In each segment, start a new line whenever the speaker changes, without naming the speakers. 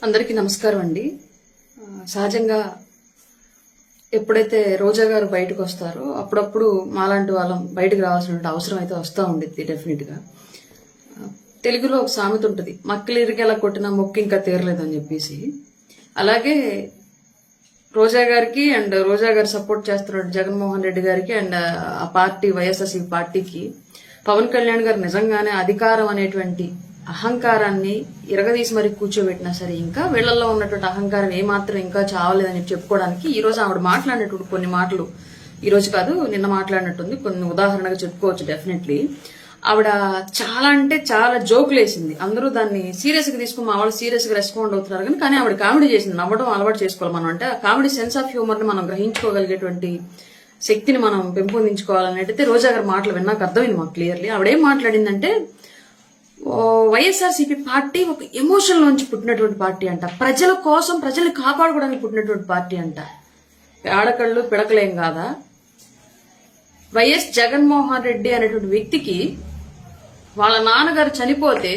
అందరికీ నమస్కారం అండి. సహజంగా ఎప్పుడైతే రోజా గారు బయటకు వస్తారో అప్పుడప్పుడు మాలాంటి వాళ్ళం బయటకు రావాల్సిన అవసరం అయితే వస్తూ ఉండేది డెఫినెట్గా. తెలుగులో ఒక సామెత ఉంటుంది, మక్కలిరికెలా కొట్టిన మొక్కు ఇంకా తీరలేదని చెప్పేసి. అలాగే రోజా గారికి అండ్ రోజా గారు సపోర్ట్ చేస్తున్న జగన్మోహన్ రెడ్డి గారికి అండ్ ఆ పార్టీ వైఎస్ఆర్సీపీ పార్టీకి పవన్ కళ్యాణ్ గారు నిజంగానే అధికారం అనేటువంటి అహంకారాన్ని ఇరగదీసి మరి కూర్చోబెట్టినా సరే ఇంకా వీళ్లలో ఉన్నటువంటి అహంకారం ఏమాత్రం ఇంకా చావలేదని చెప్పుకోవడానికి ఈ రోజు ఆవిడ మాట్లాడినటువంటి కొన్ని మాటలు, ఈ రోజు కాదు నిన్న మాట్లాడినట్టుంది, కొన్ని ఉదాహరణగా చెప్పుకోవచ్చు. డెఫినెట్లీ ఆవిడ చాలా అంటే చాలా జోకులు వేసింది. అందరూ దాన్ని సీరియస్ గా తీసుకుని మా వాళ్ళు సీరియస్ గా రెస్పాండ్ అవుతున్నారు కానీ ఆవిడ కామెడీ చేసింది. నవ్వడం అలవాటు చేసుకోవాలి మనం. అంటే కామెడీ సెన్స్ ఆఫ్ హ్యూమర్ ని మనం గ్రహించుకోగలిగేటువంటి శక్తిని మనం పెంపొందించుకోవాలనేటైతే రోజా గారి మాటలు విన్నాక అర్థమైంది మాకు క్లియర్లీ. ఆవిడేం మాట్లాడిందంటే, వైఎస్ఆర్సీపీ పార్టీ ఒక ఎమోషన్ నుంచి పుట్టినటువంటి పార్టీ అంట, ప్రజల కోసం ప్రజల్ని కాపాడుకోవడానికి పుట్టినటువంటి పార్టీ అంట. ఆడకళ్ళు పిడకలేం కాదా? వైఎస్ జగన్మోహన్ రెడ్డి అనేటువంటి వ్యక్తికి వాళ్ళ నాన్నగారు చనిపోతే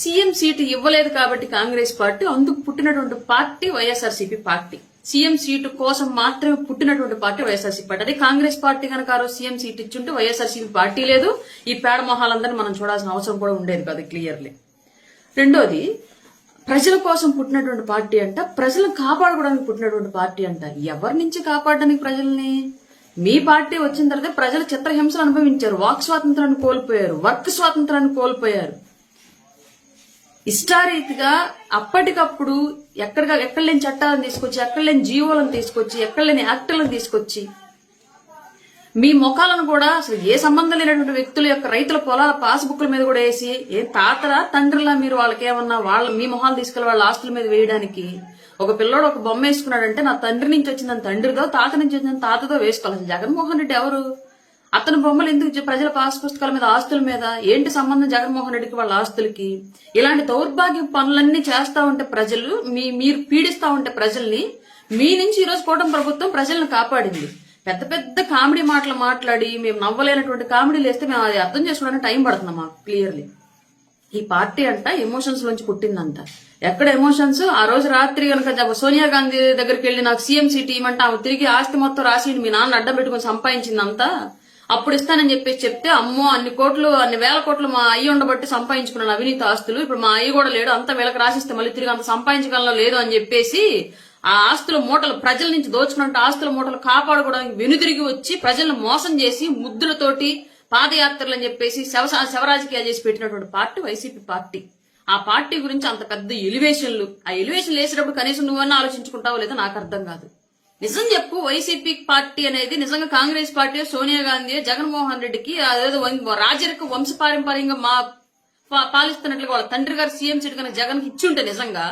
సీఎం సీటు ఇవ్వలేదు కాబట్టి కాంగ్రెస్ పార్టీ, అందుకు పుట్టినటువంటి party YSRCP party. CM seat కోసం మాత్రమే పుట్టినటువంటి పార్టీ వైఎస్ఆర్సీపీ పార్టీ. అదే కాంగ్రెస్ పార్టీ కనుక ఆ రోజు సీఎం సీట్ ఇచ్చుంటే వైఎస్ఆర్సీపీ పార్టీ లేదు, ఈ పేడ మొహాలందరినీ మనం చూడాల్సిన అవసరం కూడా ఉండేది కాదు క్లియర్లీ. రెండోది, ప్రజల కోసం పుట్టినటువంటి పార్టీ అంట, ప్రజలను కాపాడుకోవడానికి పుట్టినటువంటి పార్టీ అంట. ఎవరి నుంచి కాపాడడానికి ప్రజల్ని? మీ పార్టీ వచ్చిన తర్వాత ప్రజలు చిత్రహింసలు అనుభవించారు, వాక్ స్వాతంత్రాన్ని కోల్పోయారు, వర్క్ స్వాతంత్రాన్ని కోల్పోయారు. ఇష్టారీతిగా అప్పటికప్పుడు ఎక్కడ లేని చట్టాలను తీసుకొచ్చి, ఎక్కడ లేని జీవోలను తీసుకొచ్చి, ఎక్కడ లేని యాక్టులను తీసుకొచ్చి మీ ముఖాలను కూడా అసలు ఏ సంబంధం లేనటువంటి వ్యక్తుల యొక్క రైతుల పొలాల పాస్బుక్ల మీద కూడా వేసి, ఏ తాతరా తండ్రిలా మీరు వాళ్ళకేమన్నా మీ మొహాలు తీసుకెళ్లి వాళ్ళ ఆస్తుల మీద వేయడానికి. ఒక పిల్లోడు ఒక బొమ్మ వేసుకున్నాడంటే నా తండ్రి నుంచి వచ్చిందని తండ్రిదో, తాత నుంచి వచ్చిందని తాతదో వేసుకోవాలి. జగన్మోహన్ రెడ్డి ఎవరు? అతని బొమ్మలు ఎందుకు ప్రజల పాస్ పుస్తకాల మీద, ఆస్తుల మీద ఏంటి సంబంధం జగన్మోహన్ రెడ్డికి వాళ్ళ ఆస్తులకి? ఇలాంటి దౌర్భాగ్య పనులన్నీ చేస్తా ఉంటే ప్రజలు, మీరు పీడిస్తా ఉంటే ప్రజల్ని, మీ నుంచి ఈరోజు కూటమి ప్రభుత్వం ప్రజలను కాపాడింది. పెద్ద పెద్ద కామెడీ మాటలు మాట్లాడి మేము నవ్వలేనటువంటి కామెడీలు వేస్తే మేము అది అర్థం చేసుకోవడానికి టైం పడుతున్నాం మాకు క్లియర్లీ. ఈ పార్టీ అంట ఎమోషన్స్ నుంచి పుట్టిందంట. ఎక్కడ ఎమోషన్స్? ఆ రోజు రాత్రి కనుక సోనియా గాంధీ దగ్గరికి వెళ్లి నాకు సీఎం సీట్ ఇవ్వమంటే ఆమె తిరిగి ఆస్తి మొత్తం రాసి మీ నాన్న అడ్డం పెట్టుకుని సంపాదించిందంతా అప్పుడు ఇస్తానని చెప్పేసి చెప్తే, అమ్మో అన్ని కోట్లు అన్ని వేల కోట్లు మా అయ్యి ఉండబట్టి సంపాదించుకున్నాను అవినీతి ఆస్తులు, ఇప్పుడు మా అయ్యి కూడా లేడు, అంతా వీళ్ళకి రాసిస్తే మళ్ళీ తిరిగి అంత సంపాదించగల లేదు అని చెప్పేసి ఆ ఆస్తుల మూటలు, ప్రజల నుంచి దోచుకున్నట్టు ఆస్తుల మూటలు కాపాడుకోవడానికి వెనుతిరిగి వచ్చి ప్రజలను మోసం చేసి ముద్దులతోటి పాదయాత్రలు అని చెప్పేసి శవరాజకీయాలు చేసి పెట్టినటువంటి పార్టీ వైసీపీ పార్టీ. ఆ పార్టీ గురించి అంత పెద్ద ఎలివేషన్లు, ఆ ఎలివేషన్లు వేసేటప్పుడు కనీసం నువ్వన్నా ఆలోచించుకుంటావో లేదో నాకు అర్థం కాదు. నిజం చెప్పు, వైసీపీ పార్టీ అనేది నిజంగా కాంగ్రెస్ పార్టీ, సోనియా గాంధీ, జగన్మోహన్ రెడ్డికి అదేదో రాజరిక వంశపారంపర్యంగా పాలిస్తున్నట్లుగా వాళ్ళ తండ్రి గారు సీఎం సీట్ కనుక జగన్ కి ఇచ్చుంటే నిజంగా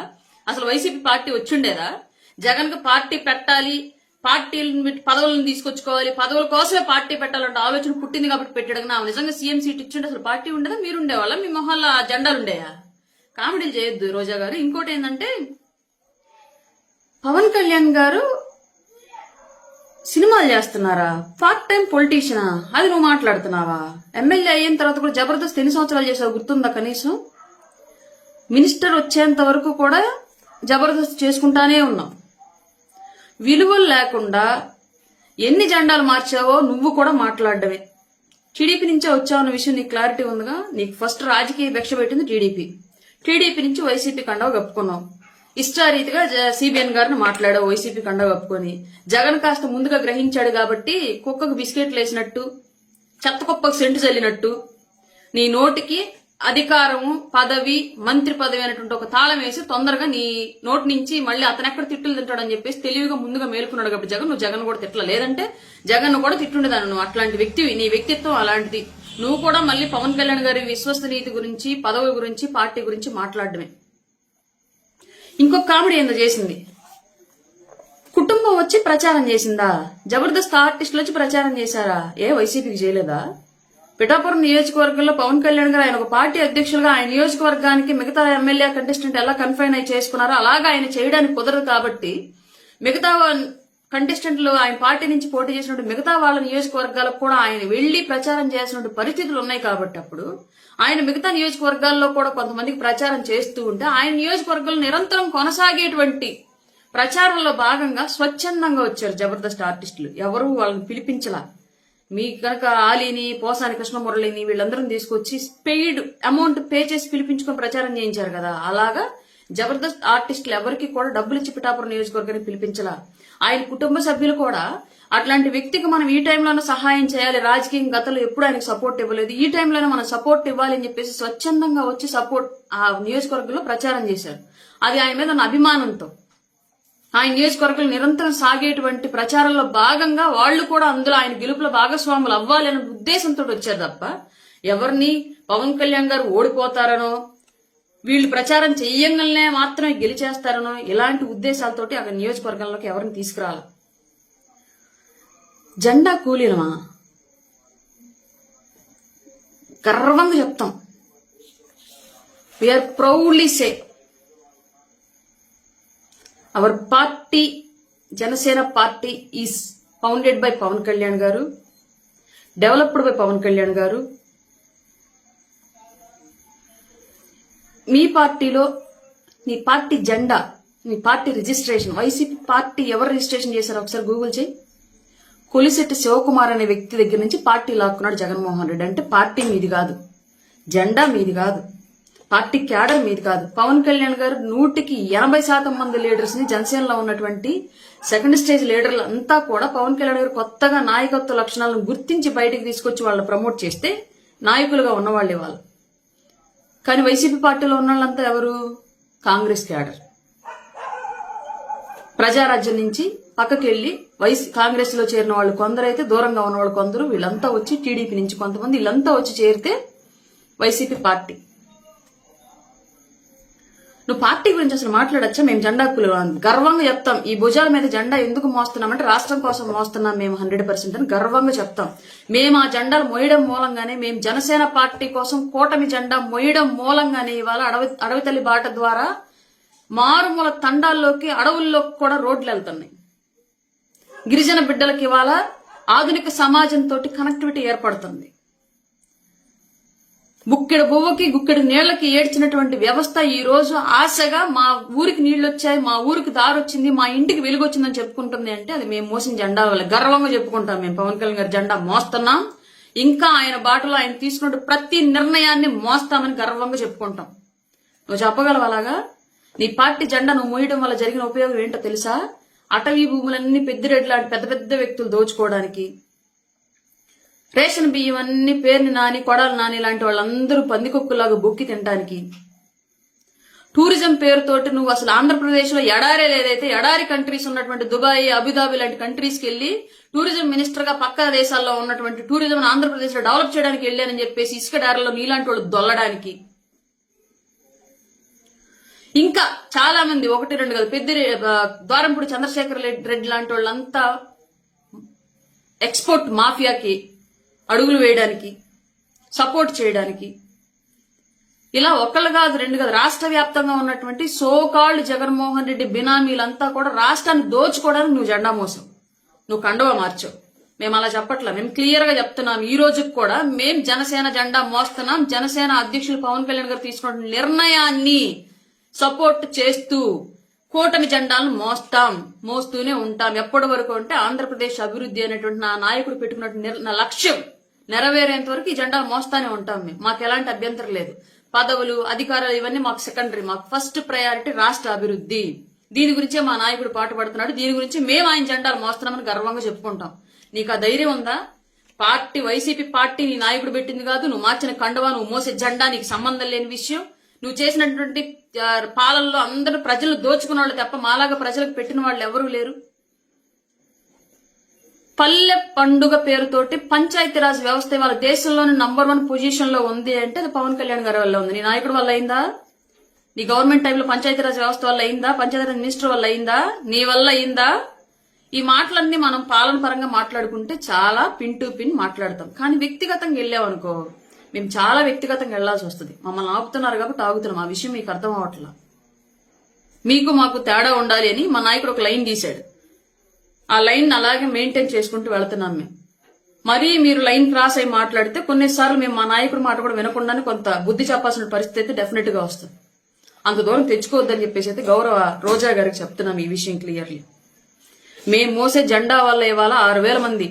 అసలు వైసీపీ పార్టీ వచ్చిండేదా? జగన్ కు పార్టీ పెట్టాలి, పార్టీలను పదవులను తీసుకొచ్చుకోవాలి, పదవుల కోసమే పార్టీ పెట్టాలంటే ఆలోచన పుట్టింది కాబట్టి పెట్టాడు. నా నిజంగా సీఎం సీట్ ఇచ్చుంటే అసలు పార్టీ ఉండేదా? మీరుండేవాళ్ళ? మీ మొహాల్లో ఆ జెండాలు ఉండేయా? కామెడీలు చేయొద్దు రోజా గారు. ఇంకోటి ఏంటంటే, పవన్ కళ్యాణ్ గారు సినిమాలు చేస్తున్నారా? పార్ట్ టైం పొలిటీషియనా? అది నువ్వు మాట్లాడుతున్నావా? ఎమ్మెల్యే అయిన తర్వాత కూడా జబర్దస్త్ ఎన్ని సంవత్సరాలు చేసావు గుర్తుందా? కనీసం మినిస్టర్ వచ్చేంత వరకు కూడా జబర్దస్త్ చేసుకుంటానే ఉన్నావు. విలువలు లేకుండా ఎన్ని జెండాలు మార్చావో నువ్వు కూడా మాట్లాడడమే. టీడీపీ నుంచే వచ్చావన్న విషయం నీకు క్లారిటీ ఉందిగా. నీకు ఫస్ట్ రాజకీయ భిక్ష పెట్టింది టీడీపీ నుంచి వైసీపీ కండవ కప్పుకున్నావు. ఇష్టారీతిగా సిబిఎన్ గారిని మాట్లాడావు వైసీపీ కండవ కప్పుకొని. జగన్ కాస్త ముందుగా గ్రహించాడు కాబట్టి కుక్కకు బిస్కెట్లు వేసినట్టు, చెత్త కుప్పకు సెంటు చల్లినట్టు నీ నోటికి అధికారము, పదవి, మంత్రి పదవి అనేటువంటి ఒక తాళం వేసి తొందరగా నీ నోటి నుంచి మళ్ళీ అతను ఎక్కడ తిట్టులు తింటాడని చెప్పేసి తెలివిగా ముందుగా మేలుకున్నాడు కాబట్టి నువ్వు జగన్ కూడా తిట్టలా. లేదంటే జగన్ కూడా తిట్టుండేదాన్ని. నువ్వు అట్లాంటి వ్యక్తివి, నీ వ్యక్తిత్వం అలాంటిది. నువ్వు కూడా మళ్ళీ పవన్ కళ్యాణ్ గారి విశ్వసనీయత గురించి, పదవి గురించి, పార్టీ గురించి మాట్లాడడమే. ఇంకొక కామెడీ ఏందో చేసింది, కుటుంబం వచ్చి ప్రచారం చేసిందా? జబర్దస్త్ ఆర్టిస్టులు వచ్చి ప్రచారం చేశారా? ఏ వైసీపీకి చేయలేదా? పిఠాపురం నియోజకవర్గంలో పవన్ కళ్యాణ్ గారు ఆయన ఒక పార్టీ అధ్యక్షులుగా ఆయన నియోజకవర్గానికి మిగతా ఎమ్మెల్యే కంటెస్టెంట్ ఎలా కన్ఫైన్ అయి చేసుకున్నారో అలాగా ఆయన చేయడానికి కుదరదు కాబట్టి మిగతా కంటెస్టెంట్లు ఆయన పార్టీ నుంచి పోటీ చేసినట్టు మిగతా వాళ్ళ నియోజకవర్గాలకు కూడా ఆయన వెళ్లి ప్రచారం చేయాల్సిన పరిస్థితులు ఉన్నాయి కాబట్టి అప్పుడు ఆయన మిగతా నియోజకవర్గాల్లో కూడా కొంతమందికి ప్రచారం చేస్తూ ఉంటే ఆయన నియోజకవర్గాలు నిరంతరం కొనసాగేటువంటి ప్రచారంలో భాగంగా స్వచ్ఛందంగా వచ్చారు జబర్దస్త్ ఆర్టిస్టులు. ఎవరు వాళ్ళని పిలిపించలా. మీ కనుక ఆలీని, పోసాని కృష్ణమురళిని వీళ్ళందరం తీసుకొచ్చి పెయిడ్ అమౌంట్ పే చేసి పిలిపించుకొని ప్రచారం చేయించారు కదా. అలాగా జబర్దస్త్ ఆర్టిస్టులు ఎవరికి కూడా డబ్బులు ఇచ్చి పిఠాపురం నియోజకవర్గానికి పిలిపించలా. ఆయన కుటుంబ సభ్యులు కూడా అట్లాంటి వ్యక్తికి మనం ఈ టైంలోనే సహాయం చేయాలి, రాజకీయ గతంలో ఎప్పుడు ఆయనకు సపోర్ట్ ఇవ్వలేదు, ఈ టైంలోనే మనం సపోర్ట్ ఇవ్వాలి అని చెప్పేసి స్వచ్ఛందంగా వచ్చి సపోర్ట్ ఆ నియోజకవర్గంలో ప్రచారం చేశారు. అది ఆయన మీద ఉన్న అభిమానంతో ఆయన నియోజకవర్గంలో నిరంతరం సాగేటువంటి ప్రచారంలో భాగంగా వాళ్ళు కూడా అందులో ఆయన గెలుపుల భాగస్వాములు అవ్వాలి అనే ఉద్దేశంతో వచ్చారు తప్ప ఎవరిని పవన్ కళ్యాణ్ గారు ఓడిపోతారనో వీళ్ళు ప్రచారం చెయ్యంగానే మాత్రమే గెలిచేస్తారనో ఇలాంటి ఉద్దేశాలతోటి అక్కడ నియోజకవర్గంలోకి ఎవరిని తీసుకురాల. జెండా కూలీలమా గర్వంగా చెప్తాం. We are proudly say our party Janasena party is founded by Pawan Kalyan garu, developed by Pawan Kalyan గారు. మీ పార్టీలో మీ పార్టీ జెండా, మీ పార్టీ రిజిస్ట్రేషన్, వైసీపీ పార్టీ ఎవరు రిజిస్ట్రేషన్ చేశారో ఒకసారి గూగుల్ చేయి. కొలిశెట్టి శివకుమార్ అనే వ్యక్తి దగ్గర నుంచి పార్టీ లాక్కున్నాడు జగన్మోహన్ రెడ్డి. అంటే పార్టీ మీది కాదు, జెండా మీది కాదు, పార్టీ క్యాడర్ మీది కాదు. పవన్ కళ్యాణ్ గారు 180% మంది లీడర్స్ ని జనసేనలో ఉన్నటువంటి సెకండ్ స్టేజ్ లీడర్లు అంతా కూడా పవన్ కళ్యాణ్ గారు కొత్తగా నాయకత్వ లక్షణాలను గుర్తించి బయటకు తీసుకొచ్చి వాళ్ళని ప్రమోట్ చేస్తే నాయకులుగా ఉన్నవాళ్ళు వాళ్ళు. కానీ వైసీపీ పార్టీలో ఉన్న వాళ్ళంతా ఎవరు? కాంగ్రెస్ క్యాడర్. ప్రజారాజ్యం నుంచి పక్కకి వెళ్లి కాంగ్రెస్ లో చేరిన వాళ్ళు కొందరైతే, దూరంగా ఉన్న వాళ్ళు కొందరు, వీళ్ళంతా వచ్చి టీడీపీ నుంచి కొంతమంది వీళ్ళంతా వచ్చి చేరితే వైసీపీ పార్టీ. నువ్వు పార్టీ గురించి అసలు మాట్లాడచ్చా? మేము జెండా గర్వంగా చెప్తాం. ఈ భుజాల మీద జెండా ఎందుకు మోస్తున్నామంటే రాష్ట్రం కోసం మోస్తున్నాం మేము 100% అని గర్వంగా చెప్తాం. మేము ఆ జెండాలు మోయడం మూలంగానే, మేము జనసేన పార్టీ కోసం కూటమి జెండా మోయడం మూలంగానే ఇవాళ అడవి తల్లి బాట ద్వారా మారుమూల తండాల్లోకి, అడవుల్లోకి కూడా రోడ్లు వెళ్తున్నాయి. గిరిజన బిడ్డలకి ఇవాళ ఆధునిక సమాజంతో కనెక్టివిటీ ఏర్పడుతుంది. బుక్కెడు బువ్వకి గుక్కెడు నీళ్లకి ఏడ్చినటువంటి వ్యవస్థ ఈ రోజు ఆశగా మా ఊరికి నీళ్లు వచ్చాయి, మా ఊరికి దారి వచ్చింది, మా ఇంటికి వెలుగు వచ్చిందని చెప్పుకుంటుంది. అంటే అది మేము మోసిన జెండా వల్ల గర్వంగా చెప్పుకుంటాం. మేము పవన్ కళ్యాణ్ గారి జెండా మోస్తున్నాం, ఇంకా ఆయన బాటలో ఆయన తీసుకున్న ప్రతి నిర్ణయాన్ని మోస్తామని గర్వంగా చెప్పుకుంటాం. నువ్వు చెప్పగలవు అలాగా? నీ పార్టీ జెండా నువ్వు మోయడం వల్ల జరిగిన ఉపయోగం ఏంటో తెలుసా? అటవీ భూములన్నీ పెద్దిరెడ్డి లాంటి పెద్ద పెద్ద వ్యక్తులు దోచుకోవడానికి, రేషన్ బియ్యం అన్ని పేరుని నాని, కొడాలి నాని లాంటి వాళ్ళందరూ పందికొక్కులాగా బొక్కి తినడానికి, టూరిజం పేరుతోటి నువ్వు అసలు ఆంధ్రప్రదేశ్ లో ఎడారే లేదైతే ఎడారి కంట్రీస్ ఉన్నటువంటి దుబాయ్, అబుదాబి లాంటి కంట్రీస్ కి వెళ్లి టూరిజం మినిస్టర్ గా పక్క దేశాల్లో ఉన్నటువంటి టూరిజం ఆంధ్రప్రదేశ్ లో డెవలప్ చేయడానికి వెళ్ళానని చెప్పేసి ఇసుక డారలో నీలాంటి వాళ్ళు దొల్లడానికి, ఇంకా చాలా మంది 1-2 కాదు, ద్వారంపూడి చంద్రశేఖర్ రెడ్డి లాంటి వాళ్ళంతా ఎక్స్పోర్ట్ మాఫియాకి అడుగులు వేయడానికి, సపోర్ట్ చేయడానికి, ఇలా ఒకళ్ళు కాదు 2 కాదు, రాష్ట్ర వ్యాప్తంగా ఉన్నటువంటి సోకాల్డ్ జగన్మోహన్ రెడ్డి బినామీలంతా కూడా రాష్ట్రాన్ని దోచుకోవడానికి నువ్వు జెండా మోసావు, నువ్వు కండువా మార్చావు. మేము అలా చెప్పట్లా, మేము క్లియర్ గా చెప్తున్నాం. ఈ రోజుకి కూడా మేము జనసేన జెండా మోస్తున్నాం. జనసేన అధ్యక్షులు పవన్ కళ్యాణ్ గారు తీసుకున్న నిర్ణయాన్ని సపోర్ట్ చేస్తూ కూటమి జెండాలను మోస్తూనే ఉంటాం. ఎప్పటి వరకు అంటే ఆంధ్రప్రదేశ్ అభివృద్ధి అనేటువంటి నా నాయకుడు పెట్టుకున్నటువంటి నా లక్ష్యం నెరవేరేంత వరకు ఈ జెండాలు మోస్తానే ఉంటాం. మాకు ఎలాంటి అభ్యంతరం లేదు. పదవులు, అధికారాలు ఇవన్నీ మాకు సెకండరీ. మాకు ఫస్ట్ ప్రయారిటీ రాష్ట్ర అభివృద్ధి. దీని గురించే మా నాయకుడు పాటుపడుతున్నాడు. దీని గురించి మేము ఆయన జెండాలు మోస్తున్నామని గర్వంగా చెప్పుకుంటాం. నీకు ఆ ధైర్యం ఉందా? పార్టీ, వైసీపీ పార్టీ నీ నాయకుడు పెట్టింది కాదు. నువ్వు మార్చిన కండువా, నువ్వు మోసే జెండా నీకు సంబంధం లేని విషయం. నువ్వు చేసినటువంటి పాలనలో అందరూ ప్రజలు దోచుకున్న వాళ్ళు తప్ప మాలాగా ప్రజలకు పెట్టిన వాళ్ళు ఎవరూ లేరు. పల్లె పండుగ పేరుతోటి పంచాయతీరాజ్ వ్యవస్థ వాళ్ళ దేశంలోని నంబర్ 1 పొజిషన్ లో ఉంది అంటే అది పవన్ కళ్యాణ్ గారి వల్ల ఉంది. నీ నాయకుడు వల్ల అయిందా? నీ గవర్నమెంట్ టైంలో పంచాయతీరాజ్ వ్యవస్థ వల్ల అయిందా? పంచాయతీరాజ్ మినిస్టర్ వల్ల అయిందా? నీ వల్ల అయిందా? ఈ మాటలన్నీ మనం పాలన పరంగా మాట్లాడుకుంటే చాలా పిన్ టు పిన్ మాట్లాడతాం. కానీ వ్యక్తిగతంగా వెళ్ళామనుకో, మేము చాలా వ్యక్తిగతంగా వెళ్లాల్సి వస్తుంది. మమ్మల్ని ఆపుతున్నారు కాబట్టి ఆగుతున్నాం. ఆ విషయం మీకు అర్థం అవట్లా. మీకు మాకు తేడా ఉండాలి అని మా నాయకుడు ఒక లైన్ తీశాడు. ఆ లైన్ అలాగే మెయింటైన్ చేసుకుంటూ వెళుతున్నాం మేము. మరీ మీరు లైన్ క్రాస్ అయి మాట్లాడితే కొన్నిసార్లు మేము మా నాయకుడి మాట కూడా వినకుండానే కొంత బుద్ధి చెప్పాల్సిన పరిస్థితి అయితే డెఫినెట్ గా వస్తుంది. అంత దూరం తెచ్చుకోవద్దని చెప్పేసి అయితే గౌరవ రోజా గారికి చెప్తున్నాం ఈ విషయం క్లియర్లీ. మేము మోసే జెండా వల్ల ఇవాళ 6,000 మంది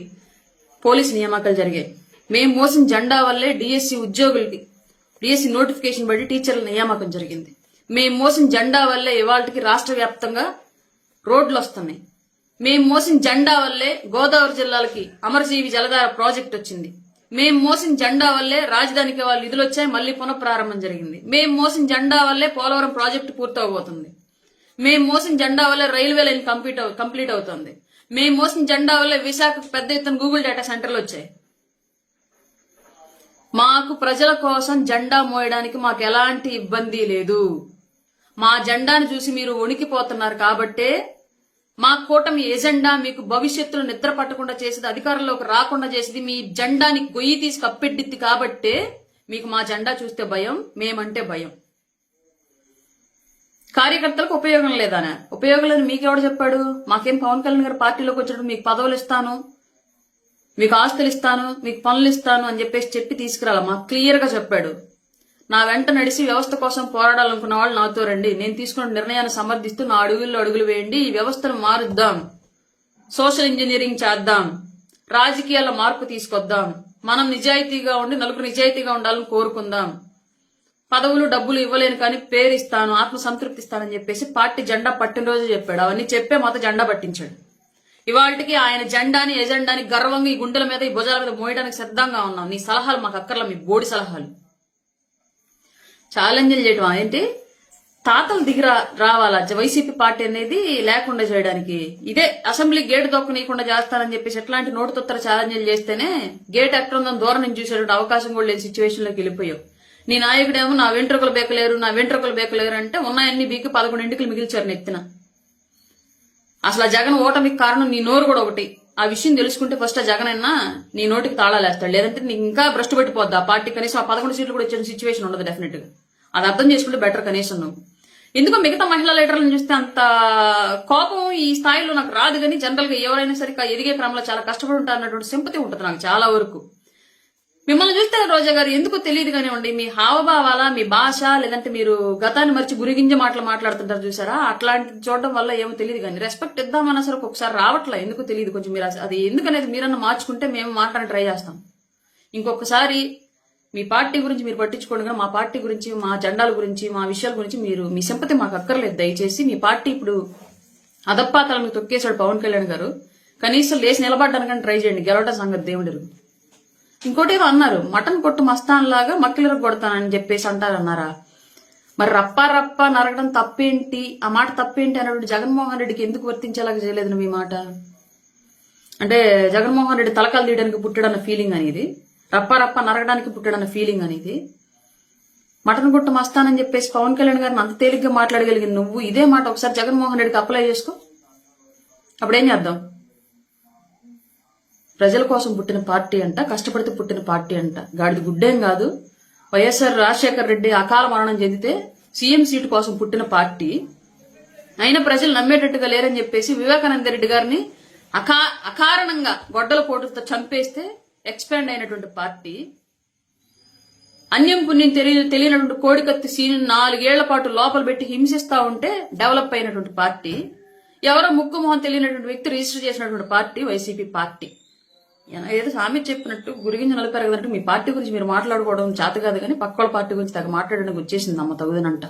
పోలీసు నియామకాలు జరిగాయి. మేము మోసిన జెండా వల్లే డిఎస్సి ఉద్యోగులకి డిఎస్సి నోటిఫికేషన్ బట్టి టీచర్ల నియామకం జరిగింది. మేము మోసిన జెండా వల్లే ఇవాళకి రాష్ట్ర వ్యాప్తంగా రోడ్లు వస్తున్నాయి. మేము మోసిన జెండా వల్లే గోదావరి జిల్లాలకి అమరజీవి జలధార ప్రాజెక్ట్ వచ్చింది. మేము మోసిన జెండా వల్లే రాజధానికి వాళ్ళు నిధులు వచ్చాయి, మళ్లీ పునఃప్రారంభం జరిగింది. మేము మోసిన జెండా వల్లే పోలవరం ప్రాజెక్టు పూర్తవబోతుంది. మేము మోసిన జెండా వల్లే రైల్వే లైన్ కంప్లీట్ అవుతుంది. మేము మోసిన జెండా వల్లే విశాఖకు పెద్ద ఎత్తున గూగుల్ డేటా సెంటర్లు వచ్చాయి. మాకు ప్రజల కోసం జెండా మోయడానికి మాకు ఎలాంటి ఇబ్బంది లేదు. మా జెండాను చూసి మీరు వణికిపోతున్నారు కాబట్టే మా కూటమి ఎజెండా మీకు భవిష్యత్తులో నిద్ర పట్టకుండా చేసేది, అధికారంలోకి రాకుండా చేసేది, మీ జెండాని గొయ్యి తీసి కప్పెట్టిద్ది కాబట్టే మీకు మా జెండా చూస్తే భయం, మేమంటే భయం. కార్యకర్తలకు ఉపయోగం లేదానే? ఉపయోగం లేదు మీకెవడు చెప్పాడు? మాకేం పవన్ కళ్యాణ్ గారు పార్టీలోకి వచ్చినప్పుడు మీకు పదవులు ఇస్తాను, మీకు ఆస్తులు ఇస్తాను, మీకు పనులు ఇస్తాను అని చెప్పి తీసుకురాలా. మాకు క్లియర్ గా చెప్పాడు. నా వెంట నడిచి వ్యవస్థ కోసం పోరాడాలనుకున్న వాళ్ళు నాతో రండి, నేను తీసుకున్న నిర్ణయాన్ని సమర్థిస్తూ నా అడుగుల్లో అడుగులు వేయండి, ఈ వ్యవస్థను మారుద్దాం, సోషల్ ఇంజనీరింగ్ చేద్దాం, రాజకీయాల మార్పు తీసుకొద్దాం, మనం నిజాయితీగా ఉండి నలుగురు నిజాయితీగా ఉండాలని కోరుకుందాం, పదవులు డబ్బులు ఇవ్వలేను కానీ పేరు ఇస్తాను, ఆత్మ సంతృప్తి ఇస్తానని చెప్పేసి పార్టీ జెండా పట్టిన రోజు చెప్పాడు. అవన్నీ చెప్పే మాతో జెండా పట్టించాడు. ఇవాళకి ఆయన జెండాని ఎజెండాని గర్వంగా ఈ గుండెల మీద ఈ భుజాల మీద మోయడానికి సిద్ధంగా ఉన్నాం. నీ సలహాలు మాకు అక్కర్లా, మీ బోడి సలహాలు. ఛాలెంజ్లు చేయడం ఏంటి? తాతలు దిగి రావాలా వైసీపీ పార్టీ అనేది లేకుండా చేయడానికి? ఇదే అసెంబ్లీ గేట్ దొక్కనీయకుండా చేస్తానని చెప్పేసి ఎట్లాంటి నోటుతొత్తర ఛాలెంజ్లు చేస్తేనే గేట్ ఎక్కడ ఉందని దూరం నుంచి చూసేటువంటి అవకాశం కూడా లేని సిచ్యువేషన్ లోకి వెళ్ళిపోయావు. నీ నాయకుడేమో నా వెంట్రుకలు బేకలేరు అంటే ఉన్నాయన్ని బీకి 11 ఎంటికలు మిగిల్చారు నెత్తిన. అసలు ఆ జగన్ ఓటమికి కారణం నీ నోరు కూడా ఒకటి. ఆ విషయం తెలుసుకుంటే ఫస్ట్ ఆ జగన్ అయినా నీ నోటికి తాళాలేస్తాడు, లేదంటే నీకు ఇంకా భ్రష్టు పెట్టిపోద్ది ఆ పార్టీ. కనీసం ఆ 11 సీట్లు కూడా వచ్చే సిచ్యువేషన్ ఉండదు డెఫినెట్ గా. అది అర్థం చేసుకుంటే బెటర్ కనీసం నువ్వు. ఎందుకో మిగతా మహిళా లీడర్లను చూస్తే అంత కోపం ఈ స్థాయిలో నాకు రాదు, కానీ జనరల్ గా ఎవరైనా సరే ఎదిగే క్రమంలో చాలా కష్టపడి ఉంటారు అన్నటువంటి సింపతి ఉంటుంది నాకు చాలా వరకు. మిమ్మల్ని చూస్తే రోజా గారు ఎందుకో తెలియదు కానివ్వండి, మీ హావభావాల, మీ భాష, లేదంటే మీరు గతాన్ని మరిచి గురిగింజ మాటలు మాట్లాడుతుంటారు చూసారా, అట్లాంటి చూడడం వల్ల ఏమో తెలియదు కానీ రెస్పెక్ట్ ఇద్దామన్నా సరే ఒకసారి రావట్లే. ఎందుకో తెలియదు. కొంచెం మీరు అది ఎందుకనేది మీరన్నా మార్చుకుంటే మేము మాట్లాడి ట్రై చేస్తాం. ఇంకొకసారి మీ పార్టీ గురించి మీరు పట్టించుకోండి, కానీ మా పార్టీ గురించి, మా జెండాల గురించి, మా విషయాల గురించి మీరు మీ సింపతి మాకు అక్కర్లేదు దయచేసి. మీ పార్టీ ఇప్పుడు అదప్పాతలను తొక్కేశాడు పవన్ కళ్యాణ్ గారు. కనీసం లేచి నిలబడ్డానికని ట్రై చేయండి, గెలవటం సంగతి దేవుడు. ఇంకోటి ఏదో అన్నారు, మటన్ కొట్టు మస్తాన్ లాగా మక్కిలరు కొడతానని చెప్పేసి అంటారన్నారా? మరి రప్ప నరగడం తప్పేంటి? ఆ మాట తప్పేంటి అన్నటువంటి జగన్మోహన్ రెడ్డికి ఎందుకు వర్తించేలాగా చేయలేదు నువ్వు ఈ మాట? అంటే జగన్మోహన్ రెడ్డి తలకాలు తీయడానికి పుట్టాడన్న ఫీలింగ్ అనేది, రప్ప నరగడానికి పుట్టాడన్న ఫీలింగ్ అనేది. మటన్ కొట్టు మస్తానని చెప్పేసి పవన్ కళ్యాణ్ గారిని అంత తేలిగ్గా మాట్లాడగలిగింది నువ్వు. ఇదే మాట ఒకసారి జగన్మోహన్ రెడ్డికి అప్లై చేసుకో, అప్పుడేం చేద్దాం? ప్రజల కోసం పుట్టిన పార్టీ అంట, కష్టపడితే పుట్టిన పార్టీ అంట. గాడిది గుడ్డేం కాదు. వైఎస్ఆర్ రాజశేఖర రెడ్డి అకాల మరణం చెందితే సీఎం సీటు కోసం పుట్టిన పార్టీ అయినా ప్రజలు నమ్మేటట్టుగా లేరని చెప్పేసి వివేకానంద రెడ్డి గారిని అకారణంగా గొడ్డల పోటుతో చంపేస్తే ఎక్స్పాండ్ అయినటువంటి పార్టీ. అన్యం పుణ్యం తెలియనటువంటి కోడికత్తి సీని 4 ఏళ్ల పాటు లోపల పెట్టి హింసిస్తా ఉంటే డెవలప్ అయినటువంటి పార్టీ. ఎవరో ముక్కు మొహం తెలియనటువంటి వ్యక్తి రిజిస్టర్ చేసినటువంటి పార్టీ వైసీపీ పార్టీ. ఏదో సామి చెప్పినట్టు గురిగింజ నలిపారు కదంటే మీ పార్టీ గురించి మీరు మాట్లాడుకోవడం చేత కాదు, కానీ పక్క వాళ్ళ పార్టీ గురించి తగ్గ మాట్లాడడానికి వచ్చేసింది అమ్మ తగుదనంట.